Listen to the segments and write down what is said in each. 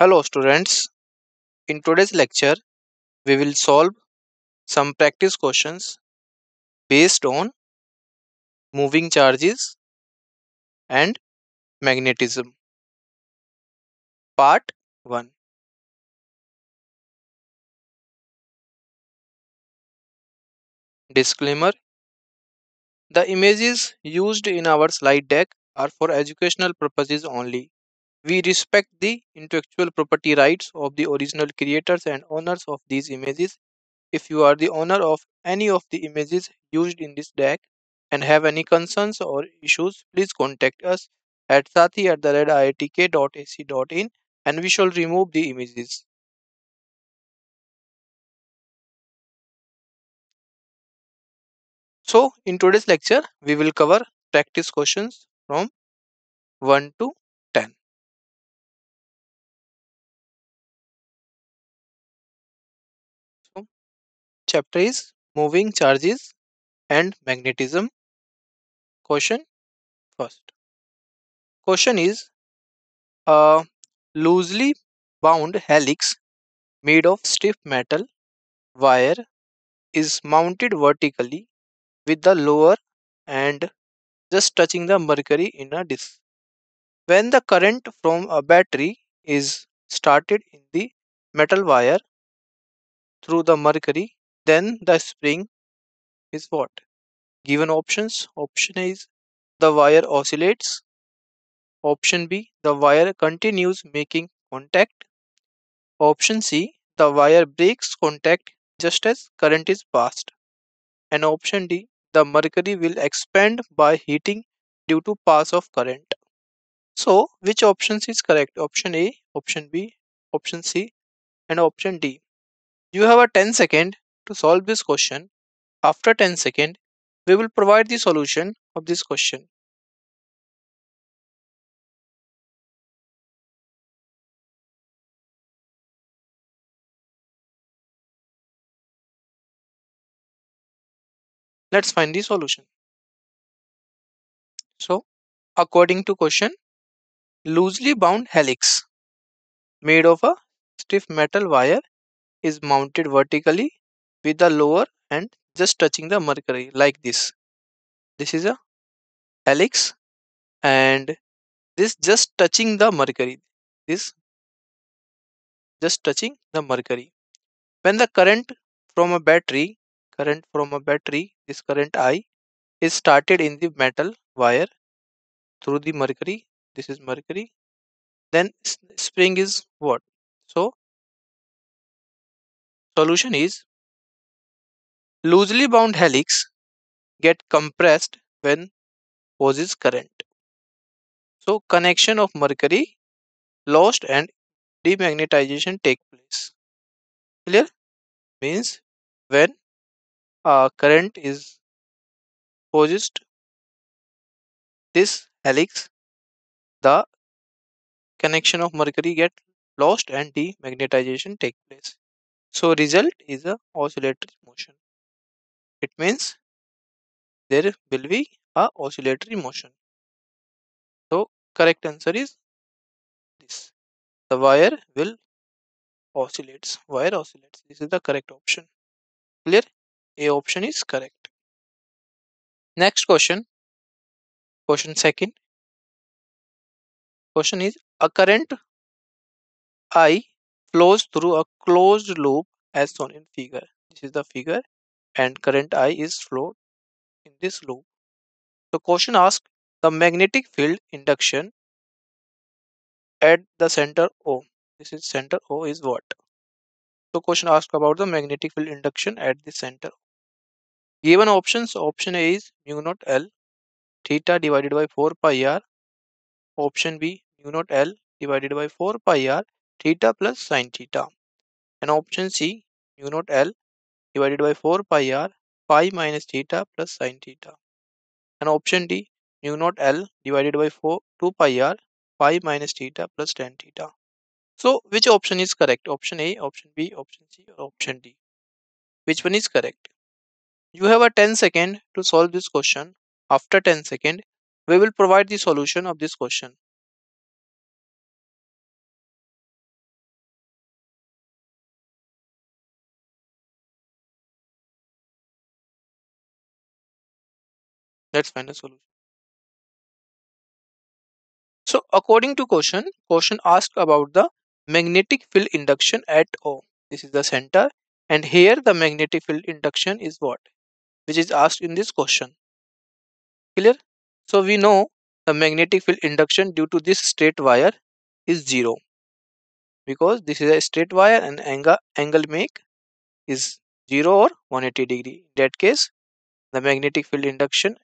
Hello students, in today's lecture we will solve some practice questions based on moving charges and magnetism. Part 1. Disclaimer: the images used in our slide deck are for educational purposes only. We respect the intellectual property rights of the original creators and owners of these images. If you are the owner of any of the images used in this deck and have any concerns or issues, please contact us at sathi@iitk.ac.in and we shall remove the images. So, in today's lecture, we will cover practice questions from 1 to 10. So, chapter is moving charges and magnetism. Question first. Question is a loosely bound helix made of stiff metal wire is mounted vertically with the lower and just touching the mercury in a disc. When the current from a battery is started in the metal wire through the mercury, then the spring is what? Given options. Option A is the wire oscillates. Option B, the wire continues making contact. Option C, the wire breaks contact just as current is passed. And option D, the mercury will expand by heating due to pass of current. So, which options is correct? Option A, option B, option C, and option D. You have a 10 second to solve this question. After 10 second, we will provide the solution of this question. Let's find the solution. So, according to question, loosely bound helix made of a stiff metal wire is mounted vertically with the lower end just touching the mercury like this. This is a helix and this just touching the mercury. This just touching the mercury. When the current from a battery, this current I is started in the metal wire through the mercury. This is mercury. Then spring is what? So solution is loosely bound helix get compressed when poses current. So connection of mercury lost and demagnetization take place. Clear? Means when current is posed this helix, the connection of mercury get lost and demagnetization take place. So result is a oscillatory motion. It means there will be a oscillatory motion. So correct answer is this. The wire will oscillates. Wire oscillates. This is the correct option. Clear? A option is correct. Next question. Question second. Question is a current I flows through a closed loop as shown in figure. This is the figure and current I is flowed in this loop. So question asks the magnetic field induction at the center O. This is center O is what? So question asks about the magnetic field induction at the center. Given options, option A is mu naught L theta divided by 4 pi r. Option B mu naught L divided by 4 pi r theta plus sine theta. And option C mu naught L divided by 4 pi r pi minus theta plus sine theta. And option D mu naught L divided by 2 pi r pi minus theta plus tan theta. So which option is correct? Option A, option B, option C or option D? Which one is correct? You have a 10 second to solve this question. After 10 second, we will provide the solution of this question. Let's find a solution. So according to question asks about the magnetic field induction at O. This is the center, and here the magnetic field induction is what? Which is asked in this question. Clear? So we know the magnetic field induction due to this straight wire is zero, because this is a straight wire and angle make is 0 or 180 degree. In that case, the magnetic field induction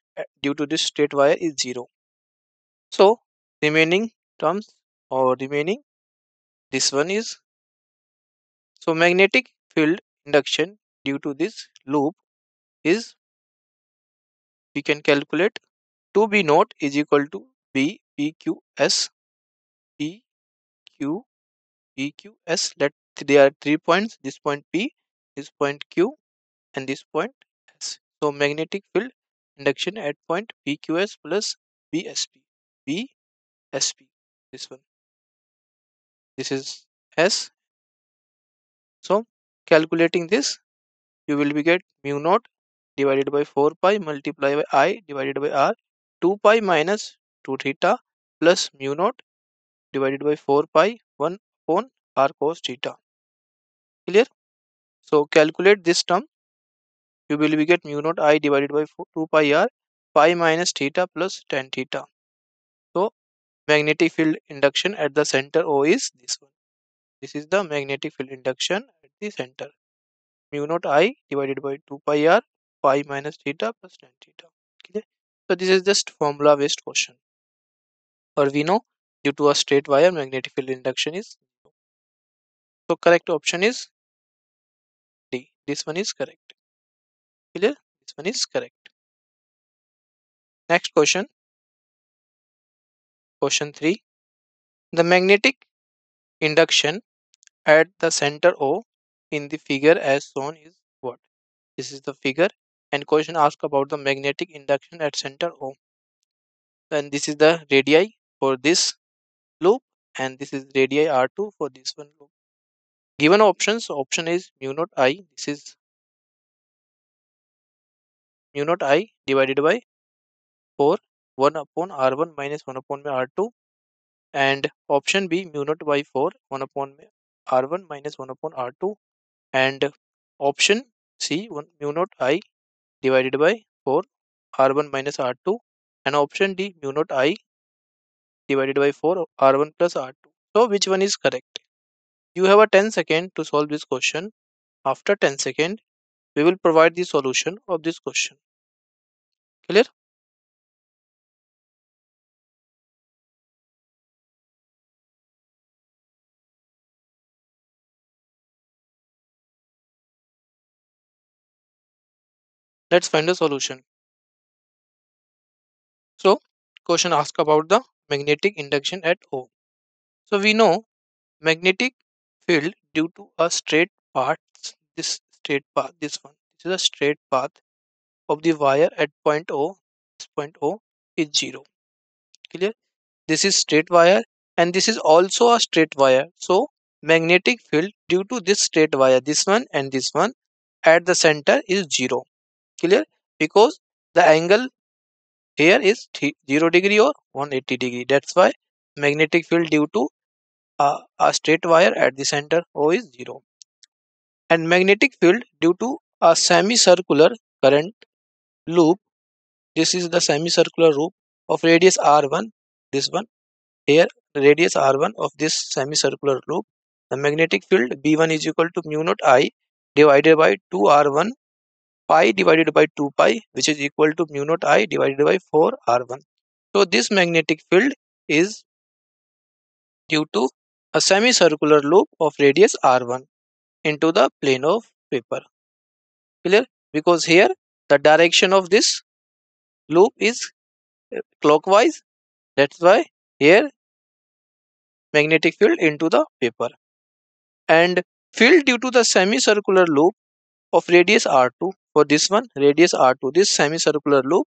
due to this straight wire is 0. So remaining terms or remaining, this one is, so magnetic field induction due to this loop is, we can calculate 2b naught is equal to b pqs pq pqs. Let there are 3 points, this point p, this point q, and this point s. So magnetic field induction at point pqs plus bsp bsp, this one, this is s. So calculating this, you will be get mu naught divided by 4 pi multiplied by I divided by r, 2 pi minus 2 theta plus mu naught divided by 4 pi 1 upon r cos theta. Clear? So calculate this term, you will be get mu naught I divided by 2 pi r, pi minus theta plus tan theta. So magnetic field induction at the center O is this one. This is the magnetic field induction at the center. Mu naught I divided by 2 pi r, pi minus theta plus tan theta. Okay. So this is just formula based question. Or we know due to a straight wire magnetic field induction is 0. So correct option is D. This one is correct. Clear? This one is correct. Next question. Question 3. The magnetic induction at the center O in the figure as shown is what? This is the figure, and question asks about the magnetic induction at center O. And this is the radii for this loop, and this is radii R2 for this one loop. Given options, option is mu naught I. This is mu naught I divided by 4 1 upon R1 minus 1 upon R2, and option B mu naught by 4 1 upon R1 minus 1 upon R2, and option C 1 mu naught I divided by 4 R1 minus R2, and option D mu naught I divided by 4 R1 plus R2. So which one is correct? You have a 10 second to solve this question. After 10 second, we will provide the solution of this question. Clear? Let's find a solution. So question asks about the magnetic induction at O. So we know magnetic field due to a straight path, this straight path, this one, this is a straight path of the wire at point O. This point O is 0. Clear? This is straight wire, and this is also a straight wire. So magnetic field due to this straight wire, this one and this one, at the center is 0. Clear? Because the angle here is 0 degree or 180 degree. That's why magnetic field due to a straight wire at the center O is 0. And magnetic field due to a semicircular current loop, this is the semicircular loop of radius r1, this one here, radius r1 of this semicircular loop, the magnetic field b1 is equal to mu naught I divided by 2r1 pi divided by 2 pi, which is equal to mu naught I divided by 4r1. So this magnetic field is due to a semicircular loop of radius r1 into the plane of paper. Clear? Because here the direction of this loop is clockwise, that's why here magnetic field into the paper. And field due to the semicircular loop of radius r2, for this one radius r2, this semicircular loop,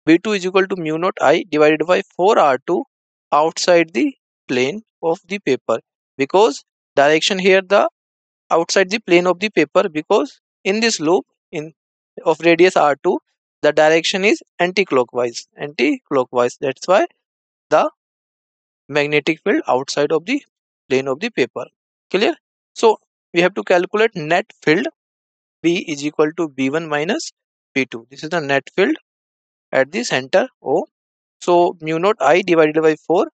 b2 is equal to mu naught I divided by 4r2 outside the plane of the paper, because direction here the outside the plane of the paper, because in this loop in of radius r2, the direction is anti-clockwise. Anti-clockwise. That's why the magnetic field outside of the plane of the paper. Clear? So we have to calculate net field. B is equal to B1 minus B2. This is the net field at the center O. So mu naught I divided by 4,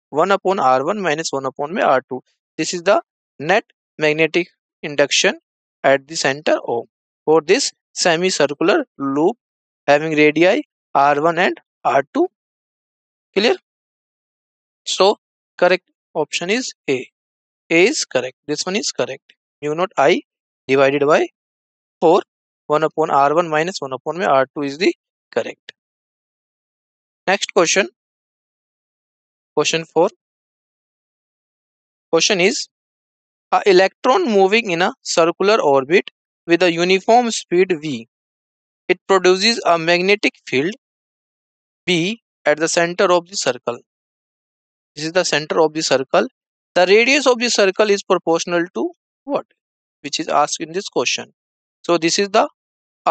1 upon R1 minus 1 upon R2. This is the net magnetic induction at the center O for this semicircular loop having radii R1 and R2. Clear? So correct option is A. A is correct. This one is correct. Mu naught I divided by 4, 1 upon R1 minus 1 upon R2 is the correct. Next question. Question 4. Question is, a electron moving in a circular orbit with a uniform speed v. It produces a magnetic field B at the center of the circle. This is the center of the circle. The radius of the circle is proportional to what? Which is asked in this question. So this is the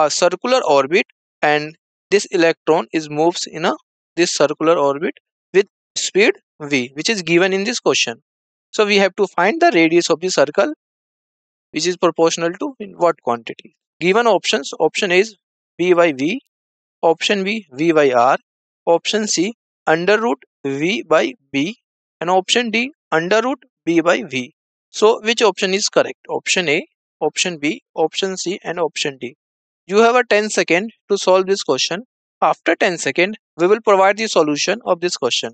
circular orbit, and this electron is moves in a this circular orbit with speed v, which is given in this question. So we have to find the radius of the circle, which is proportional to in what quantity. Given options, option A is v by v, option B v by r, option C under root v by b, and option D under root b by v. So which option is correct? Option A, option B, option C, and option D. You have a 10 second to solve this question. After 10 seconds, we will provide the solution of this question.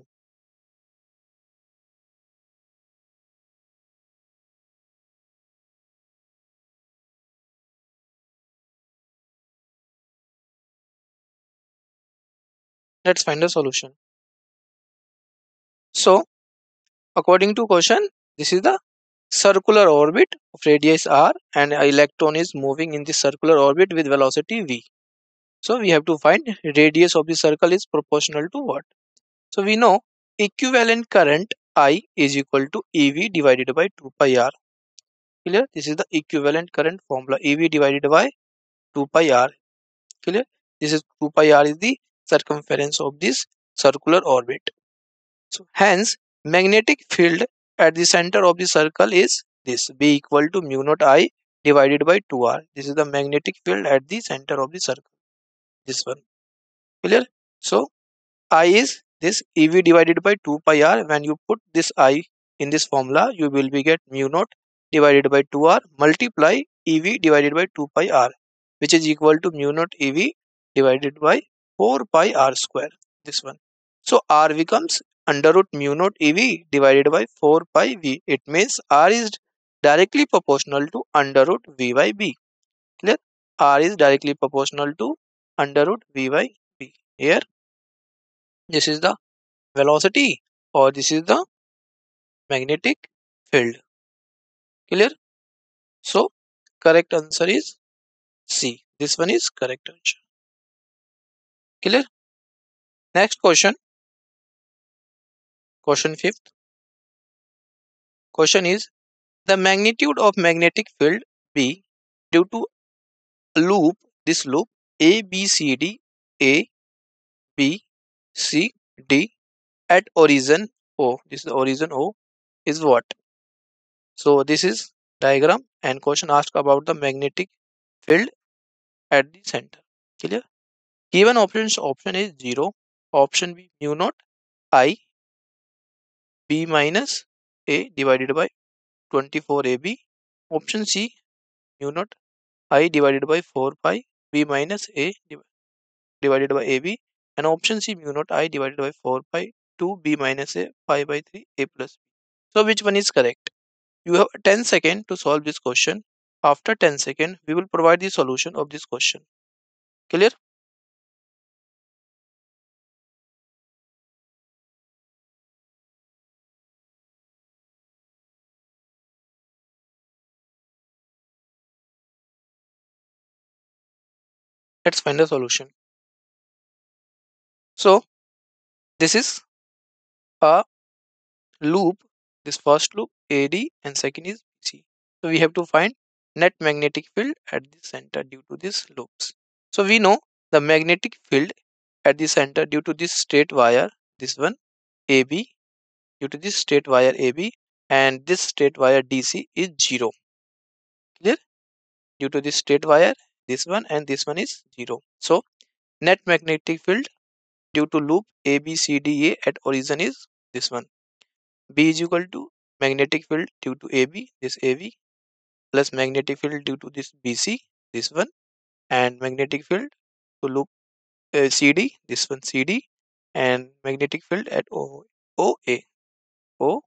Let's find the solution. So, according to question, this is the circular orbit of radius r, and an electron is moving in the circular orbit with velocity v. So we have to find radius of the circle is proportional to what? So we know equivalent current I is equal to EV divided by 2 pi r. Clear? This is the equivalent current formula, EV divided by 2 pi r. Clear? This is 2 pi r is the circumference of this circular orbit. So hence magnetic field at the center of the circle is this, B equal to mu naught I divided by 2r. This is the magnetic field at the center of the circle. This one. Clear? So I is this EV divided by 2 pi r. When you put this I in this formula, you will be get mu naught divided by 2r multiply EV divided by 2 pi r, which is equal to mu naught EV divided by 4 pi r square. This one. So r becomes under root mu naught EV divided by 4 pi v. It means r is directly proportional to under root v by b. Clear? R is directly proportional to under root v by b. Here, this is the velocity, or this is the magnetic field. Clear? So correct answer is C. This one is correct answer. Clear? Next question. Question 5th. Question is, the magnitude of magnetic field B due to loop, this loop A B C D, A B C D at origin O. This is the origin O is what? So this is diagram, and question asked about the magnetic field at the center. Clear? Given options, option A is 0, option B mu naught I B minus A divided by 24 AB, option C mu naught I divided by 4 pi B minus A divided by AB, and option C mu naught I divided by 4 pi 2 B minus A pi by 3 A plus B. So which one is correct? You have 10 seconds to solve this question. After 10 seconds, we will provide the solution of this question. Clear? Let's find the solution. So this is a loop, this first loop AD and second is BC. So we have to find net magnetic field at the center due to these loops. So we know The magnetic field at the center due to this straight wire, this one AB, due to this straight wire AB and this straight wire DC is 0. Clear? Due to this straight wire, this one and this one is 0. So net magnetic field due to loop ABCDA at origin is this one. B is equal to magnetic field due to AB, this AB, plus magnetic field due to this BC, this one, and magnetic field to loop CD, this one CD, and magnetic field at OA. OA.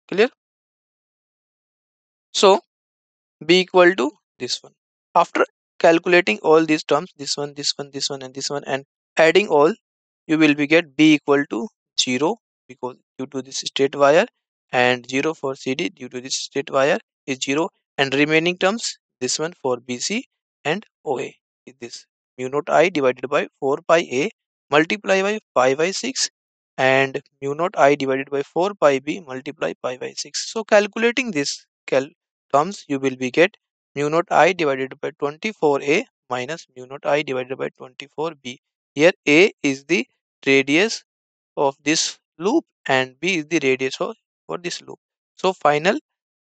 Clear? So B equal to this one. After calculating all these terms, this one, this one, this one, and this one, and adding all, you will be get B equal to 0 because due to this straight wire, and 0 for CD due to this straight wire is 0, and remaining terms this one for BC and OA is this mu naught I divided by 4 pi A multiply by pi by 6 and mu naught I divided by 4 pi B multiply pi by 6. So calculating this terms, you will be get mu naught I divided by 24A minus mu naught I divided by 24B. Here A is the radius of this loop and B is the radius of for this loop. So final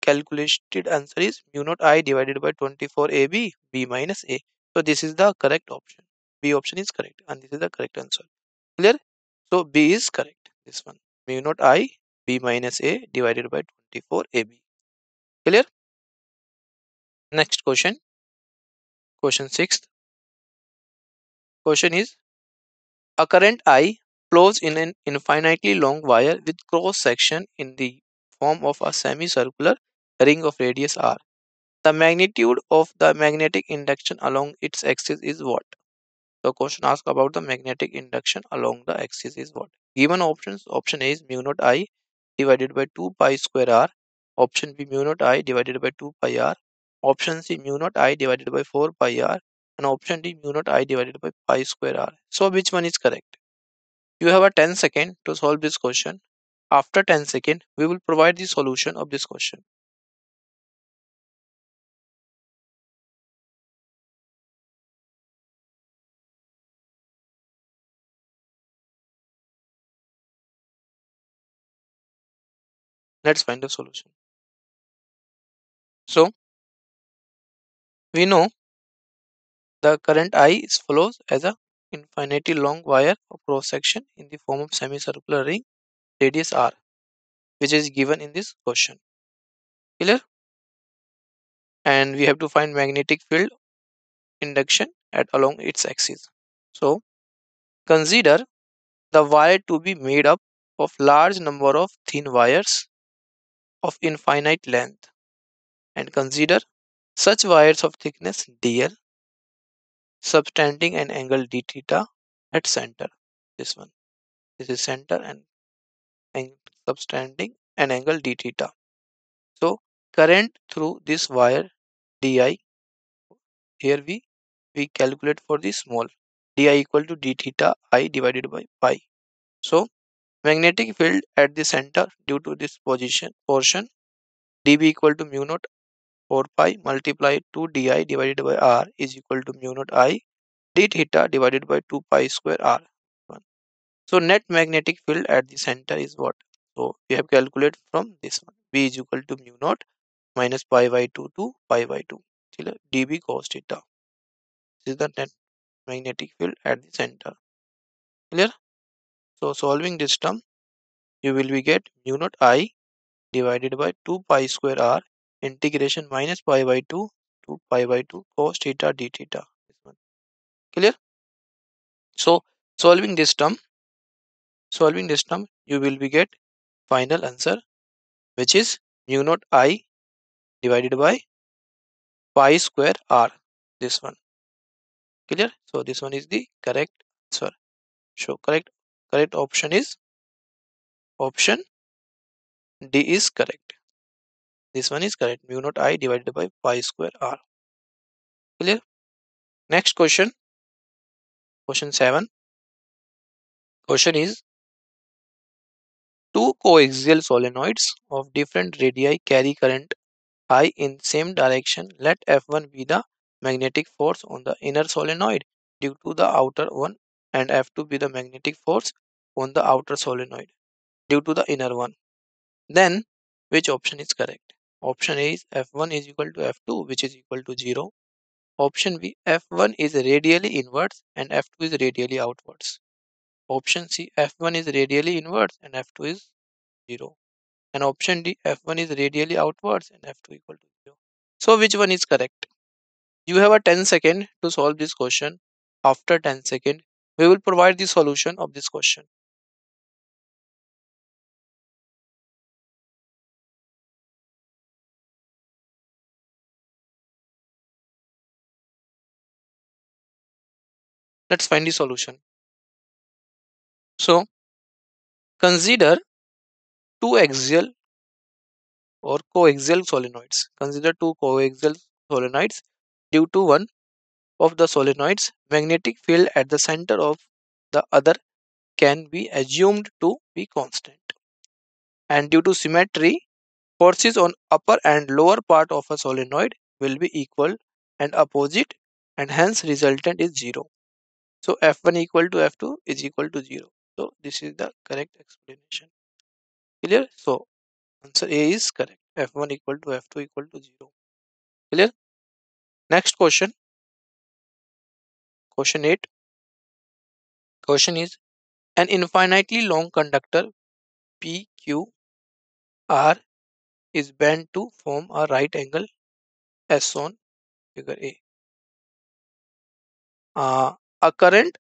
calculated answer is mu naught I divided by 24AB B minus A. So this is the correct option. B option is correct and this is the correct answer. Clear? So B is correct. This one mu naught I B minus A divided by 24AB. Clear? Next question. Question 6. Question is a current I flows in an infinitely long wire with cross section in the form of a semicircular ring of radius r. The magnitude of the magnetic induction along its axis is what? The question asks about the magnetic induction along the axis is what? Given options, option A is mu naught I divided by 2 pi square r. Option B mu naught I divided by 2 pi r. Option C mu naught I divided by 4 pi r. And option D mu naught I divided by pi square r. So which one is correct? You have a 10 second to solve this question. After 10 seconds, we will provide the solution of this question. Let's find the solution. So we know the current I flows as a infinitely long wire of cross section in the form of semicircular ring radius r, which is given in this question. Clear? And we have to find magnetic field induction at along its axis. So consider the wire to be made up of large number of thin wires of infinite length, and consider such wires of thickness dl subtending an angle d theta at center. This one, this is center and subtending an angle d theta. So current through this wire di, here we calculate for the small di equal to d theta I divided by pi. So magnetic field at the center due to this portion dB equal to mu naught 4 pi multiply 2 di divided by r is equal to mu naught I d theta divided by 2 pi square r. So net magnetic field at the center is what? So we have calculated from this one. B is equal to mu naught minus pi by 2 to pi by 2. dB cos theta. This is the net magnetic field at the center. Clear? So solving this term, you will be get mu naught I divided by 2 pi square r integration minus pi by 2 to pi by 2 cos theta d theta. This one. Clear? So solving this term, you will be get final answer, which is mu naught I divided by pi square r. This one. Clear? So this one is the correct answer. So correct option is option D is correct. This one is correct. Mu naught I divided by pi square r. Clear? Next question. Question 7. Question is two coaxial solenoids of different radii carry current I in same direction. Let F1 be the magnetic force on the inner solenoid due to the outer one, and F2 be the magnetic force on the outer solenoid due to the inner one. Then which option is correct? Option A is F1 is equal to F2, which is equal to 0. Option B, F1 is radially inwards and F2 is radially outwards. Option C, F1 is radially inwards and F2 is 0. And option D, F1 is radially outwards and F2 equal to 0. So which one is correct? You have a 10 second to solve this question. After 10 second, we will provide the solution of this question. Let's find the solution. So consider two axial or coaxial solenoids. Consider two coaxial solenoids. Due to one of the solenoids, magnetic field at the center of the other can be assumed to be constant. And due to symmetry, forces on upper and lower part of a solenoid will be equal and opposite, and hence resultant is 0. So F1 equal to F2 is equal to 0. So this is the correct explanation. Clear? So answer A is correct. F1 equal to F2 equal to 0. Clear? Next question. Question 8. Question is, an infinitely long conductor PQR is bent to form a right angle as shown figure A. A current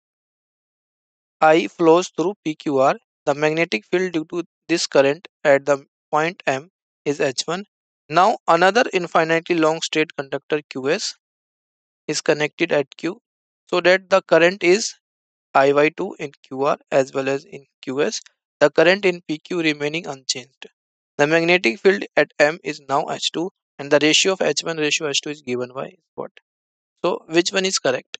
I flows through PQR. The magnetic field due to this current at the point M is H1. Now another infinitely long straight conductor QS is connected at Q, so that the current is I by 2 in QR as well as in QS. The current in PQ remaining unchanged. The magnetic field at M is now H2, and the ratio of H1 ratio H2 is given by what? So which one is correct?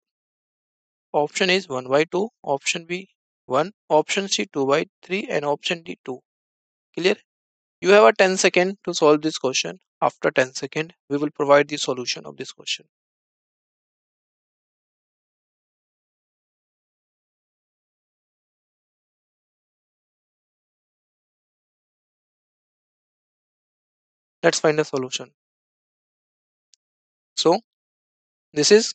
Option is 1 by 2, option B 1, option C 2 by 3, and option D 2. Clear? You have a 10 second to solve this question. After 10 second, we will provide the solution of this question. Let's find a solution. So this is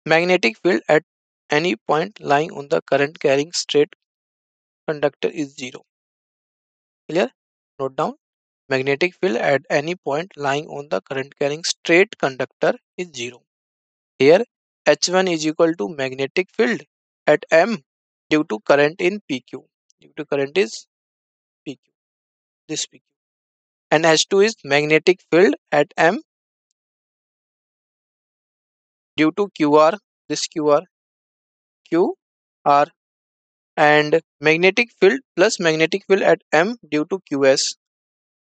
magnetic field at any point lying on the current carrying straight conductor is 0. Clear? Note down. Magnetic field at any point lying on the current carrying straight conductor is 0. Here H1 is equal to magnetic field at M due to current in PQ. Due to current is PQ. This PQ. And H2 is magnetic field at M due to QR. This QR, and magnetic field plus magnetic field at M due to QS.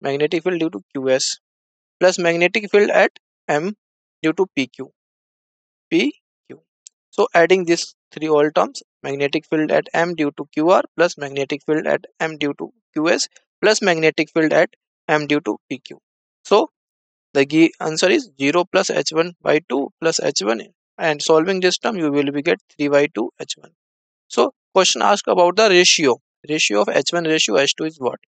Magnetic field due to QS plus magnetic field at M due to PQ. PQ. So adding these three all terms, magnetic field at M due to QR plus magnetic field at M due to QS plus magnetic field at M due to PQ. So the answer is 0 plus H1 by 2 plus H1, and solving this term you will be get 3 by 2 H1. So question asked about the ratio. Ratio of H1 ratio H2 is what?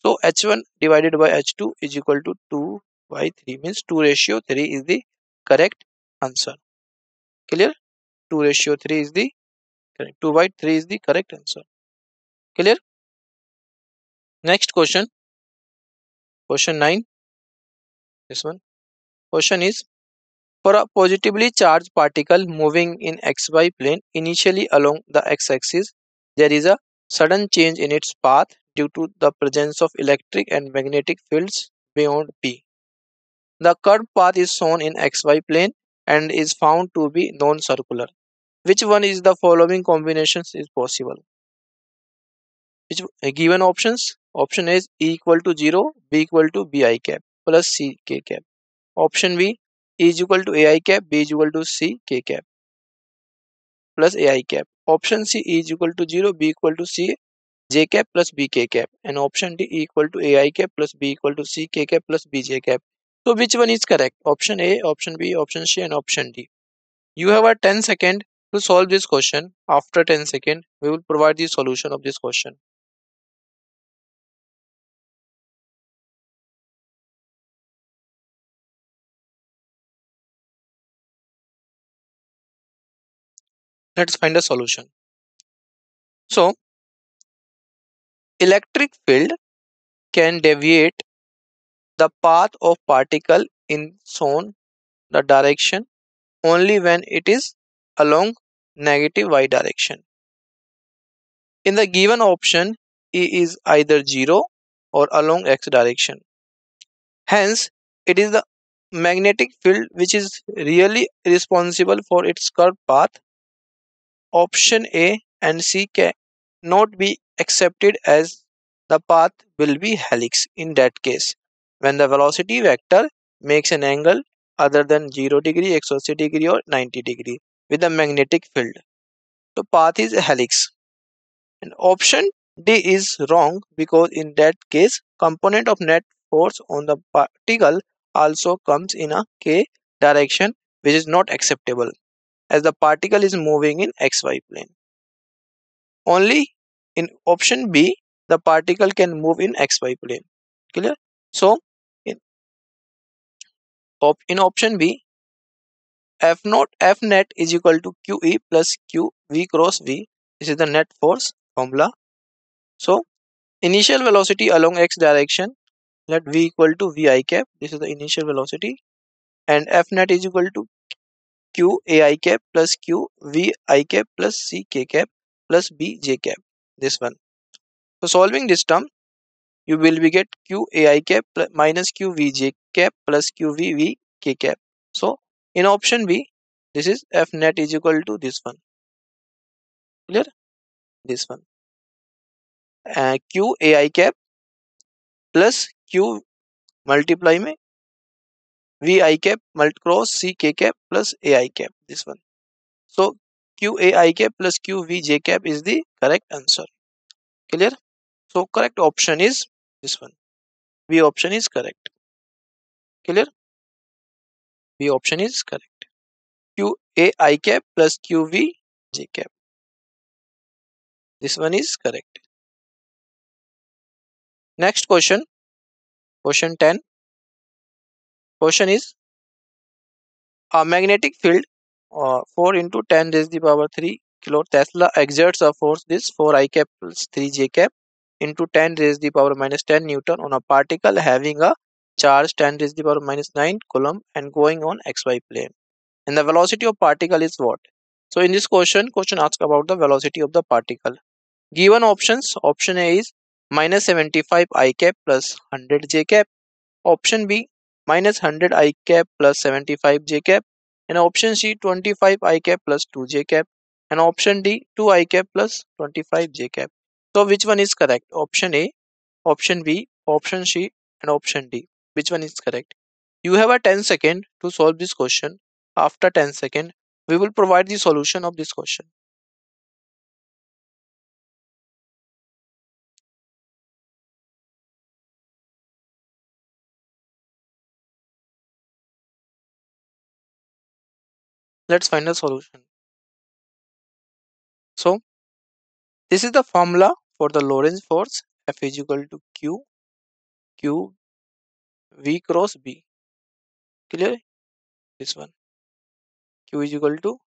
So H1 divided by H2 is equal to 2 by 3, means 2 ratio 3 is the correct answer. Clear? 2 ratio 3 is the correct. 2 by 3 is the correct answer. Clear? Next question. Question 9. This one. Question is, for a positively charged particle moving in xy plane initially along the x-axis, there is a sudden change in its path due to the presence of electric and magnetic fields beyond P. The curved path is shown in xy plane and is found to be non-circular. Which one is the following combinations is possible? Which given options? Option A is E equal to 0, B equal to Bi cap plus C K cap. Option B, E is equal to Ai cap, B is equal to C K cap plus Ai cap. Option C, E is equal to 0, B equal to C J cap plus Bk cap. And option D, E equal to Ai cap plus B equal to C K cap plus Bj cap. So which one is correct? Option A, option B, option C, and option D. You have a 10 second to solve this question. After 10 seconds, we will provide the solution of this question. Let's find a solution. So electric field can deviate the path of particle in shown the direction only when it is along negative y direction. In the given option, E is either 0 or along x direction. Hence, it is the magnetic field which is really responsible for its curved path. Option A and C cannot be accepted as the path will be helix in that case when the velocity vector makes an angle other than 0 degree, x-axis degree or 90 degree with the magnetic field. So path is a helix. And option D is wrong because in that case component of net force on the particle also comes in a k direction which is not acceptable as the particle is moving in xy plane. Only in option B the particle can move in xy plane. Clear? So in, in option B F naught F net is equal to QE plus Q V cross V. This is the net force formula. So initial velocity along x direction, let V equal to Vi cap. This is the initial velocity, and F net is equal to Q Ai cap plus Q Vi cap plus C K cap plus B J cap. This one. So solving this term, you will be get Q Ai cap minus Q Vj cap plus Q V K cap. So in option B, this is F net is equal to this one. Clear? This one. Q Ai cap plus Q multiply में Vi cap cross C K cap plus Ai cap. This one. So Q Ai cap plus Q Vj cap is the correct answer. Clear? So correct option is this one. B option is correct. Clear? B option is correct. Q Ai cap plus Q Vj cap. This one is correct. Next question. Question 10. Question is a magnetic field 4 into 10 raised to the power 3 kilo Tesla exerts a force this 4 I cap plus 3 J cap into 10 raised to the power minus 10 Newton on a particle having a charge 10 raised to the power minus 9 coulomb and going on xy plane. And the velocity of particle is what? So in this question asks about the velocity of the particle. Given options, option A is minus 75 I cap plus 100 J cap. Option B minus 100 I cap plus 75 J cap, and option C 25 I cap plus 2 J cap, and option D 2 I cap plus 25 J cap. So which one is correct? Option A, option B, option C, and option D. Which one is correct? You have a 10 second to solve this question. After 10 second, we will provide the solution of this question. Let's find a solution. So this is the formula for the Lorentz force. F is equal to Q V cross B. Clear? This one. Q is equal to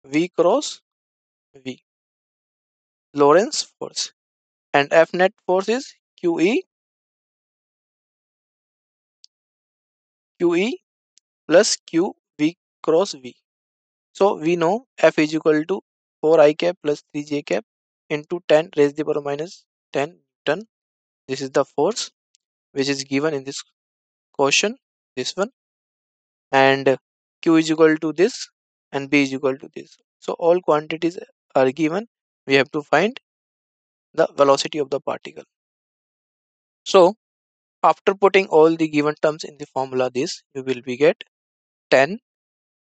V cross V. Lorentz force. And F net force is QE plus Q V cross V. So we know F is equal to 4 I cap plus 3 J cap into 10 raised to the power minus 10 Newton. This is the force which is given in this question. This one. And Q is equal to this and B is equal to this. So all quantities are given. We have to find the velocity of the particle. So after putting all the given terms in the formula this, you will be get 10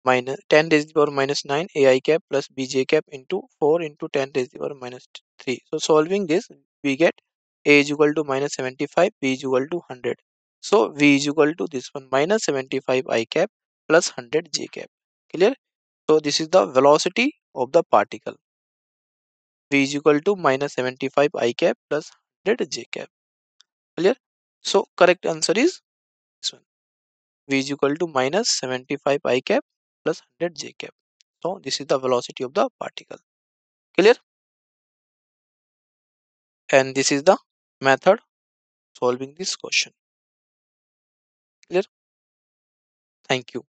minus 10 raised to the power minus 9 ai cap plus bj cap into 4 into 10 raised to the power minus 3. So solving this, we get a is equal to minus 75, b is equal to 100. So V is equal to this one minus 75 I cap plus 100 J cap. Clear? So this is the velocity of the particle. V is equal to minus 75 I cap plus 100 J cap. Clear? So correct answer is this one. V is equal to minus 75 I cap plus 100 J cap. So this is the velocity of the particle. Clear? And this is the method solving this question. Clear? Thank you.